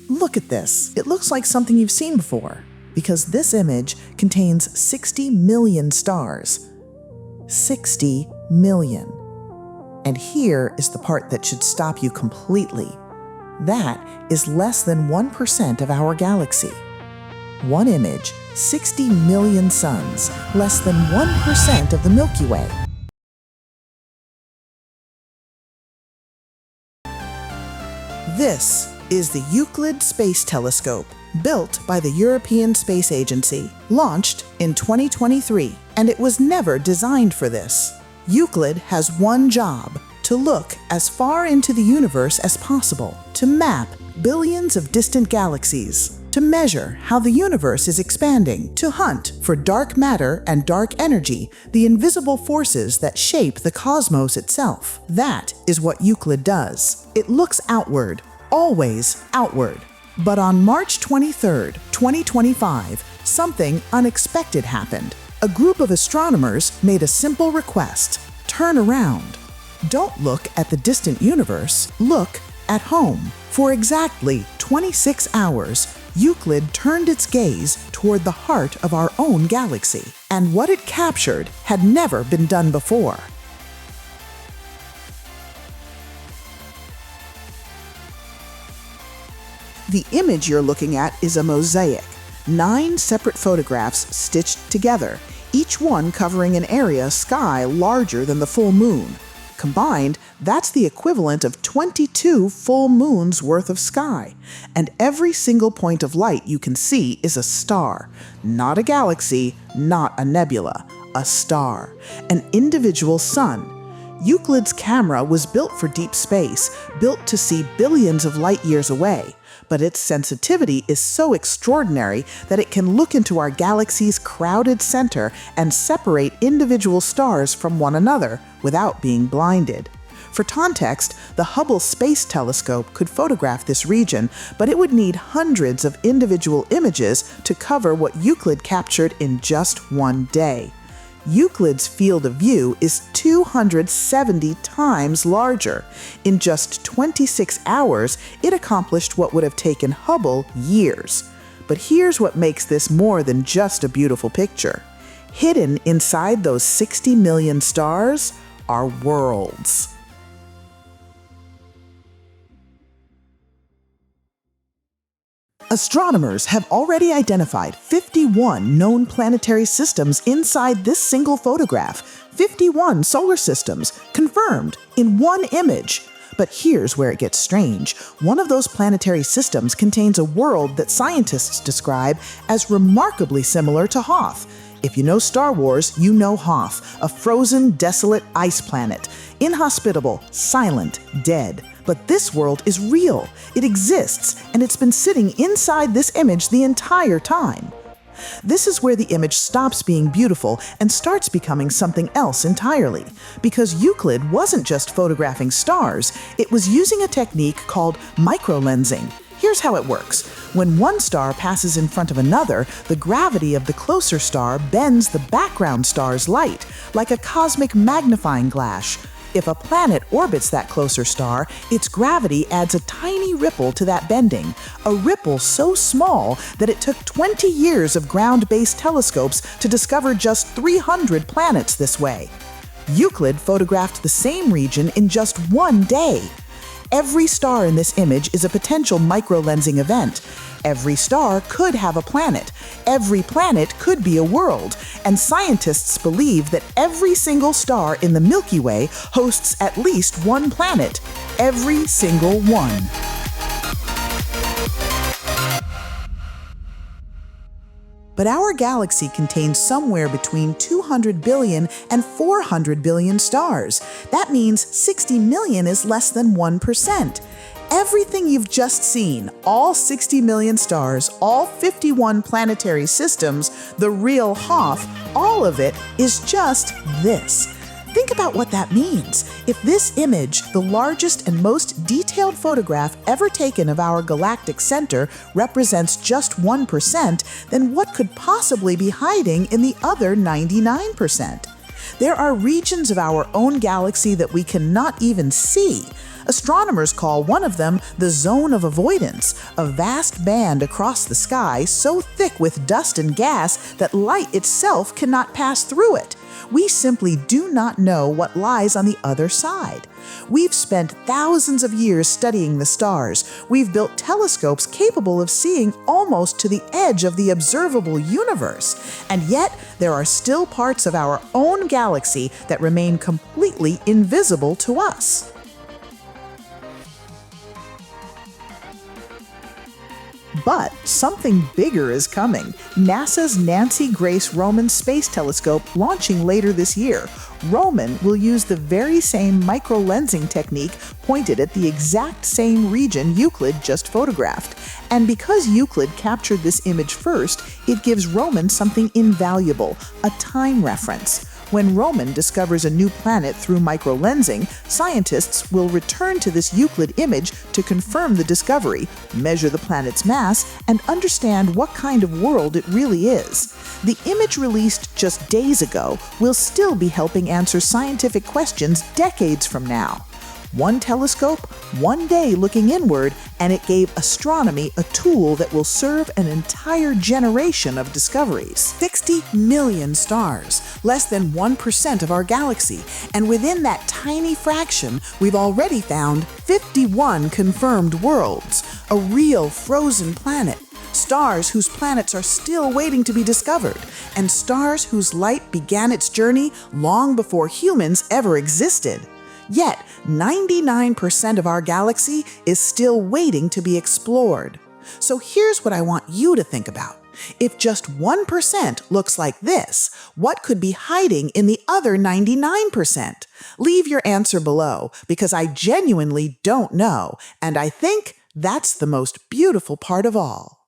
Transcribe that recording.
Look at this. It looks like something you've seen before, because this image contains 60 million stars. 60 million. And here is the part that should stop you completely. That is less than 1% of our galaxy. One image, 60 million suns, less than 1% of the Milky Way. This is the Euclid Space Telescope, built by the European Space Agency, launched in 2023, and it was never designed for this. Euclid has one job: to look as far into the universe as possible, to map billions of distant galaxies, to measure how the universe is expanding, to hunt for dark matter and dark energy, the invisible forces that shape the cosmos itself. That is what Euclid does. It looks outward, always outward. But on March 23, 2025, something unexpected happened. A group of astronomers made a simple request: turn around. Don't look at the distant universe, look at home. For exactly 26 hours, Euclid turned its gaze toward the heart of our own galaxy, and what it captured had never been done before. The image you're looking at is a mosaic, 9 separate photographs stitched together, each one covering an area sky larger than the full moon. Combined, that's the equivalent of 22 full moons worth of sky. And every single point of light you can see is a star. Not a galaxy, not a nebula. A star. An individual sun. Euclid's camera was built for deep space, built to see billions of light years away. But its sensitivity is so extraordinary that it can look into our galaxy's crowded center and separate individual stars from one another without being blinded. For context, the Hubble Space Telescope could photograph this region, but it would need hundreds of individual images to cover what Euclid captured in just one day. Euclid's field of view is 270 times larger. In just 26 hours, it accomplished what would have taken Hubble years. But here's what makes this more than just a beautiful picture. Hidden inside those 60 million stars are worlds. Astronomers have already identified 51 known planetary systems inside this single photograph. 51 solar systems, confirmed in one image. But here's where it gets strange. One of those planetary systems contains a world that scientists describe as remarkably similar to Hoth. If you know Star Wars, you know Hoth, a frozen, desolate ice planet. Inhospitable, silent, dead. But this world is real. It exists, and it's been sitting inside this image the entire time. This is where the image stops being beautiful and starts becoming something else entirely. Because Euclid wasn't just photographing stars, it was using a technique called microlensing. Here's how it works. When one star passes in front of another, the gravity of the closer star bends the background star's light, like a cosmic magnifying glass. If a planet orbits that closer star, its gravity adds a tiny ripple to that bending, a ripple so small that it took 20 years of ground-based telescopes to discover just 300 planets this way. Euclid photographed the same region in just one day. Every star in this image is a potential microlensing event. Every star could have a planet. Every planet could be a world. And scientists believe that every single star in the Milky Way hosts at least one planet. Every single one. But our galaxy contains somewhere between 200 billion and 400 billion stars. That means 60 million is less than 1%. Everything you've just seen, all 60 million stars, all 51 planetary systems, the real Hoth, all of it is just this. Think about what that means. If this image, the largest and most detailed photograph ever taken of our galactic center, represents just 1%, then what could possibly be hiding in the other 99%? There are regions of our own galaxy that we cannot even see. Astronomers call one of them the zone of avoidance, a vast band across the sky so thick with dust and gas that light itself cannot pass through it. We simply do not know what lies on the other side. We've spent thousands of years studying the stars. We've built telescopes capable of seeing almost to the edge of the observable universe. And yet, there are still parts of our own galaxy that remain completely invisible to us. But something bigger is coming. NASA's Nancy Grace Roman Space Telescope launching later this year. Roman will use the very same microlensing technique pointed at the exact same region Euclid just photographed. And because Euclid captured this image first, it gives Roman something invaluable, a time reference. When Roman discovers a new planet through microlensing, scientists will return to this Euclid image to confirm the discovery, measure the planet's mass, and understand what kind of world it really is. The image released just days ago will still be helping answer scientific questions decades from now. One telescope, one day looking inward, and it gave astronomy a tool that will serve an entire generation of discoveries. 60 million stars, less than 1% of our galaxy, and within that tiny fraction, we've already found 51 confirmed worlds, a real frozen planet, stars whose planets are still waiting to be discovered, and stars whose light began its journey long before humans ever existed. Yet, 99% of our galaxy is still waiting to be explored. So here's what I want you to think about. If just 1% looks like this, what could be hiding in the other 99%? Leave your answer below, because I genuinely don't know, and I think that's the most beautiful part of all.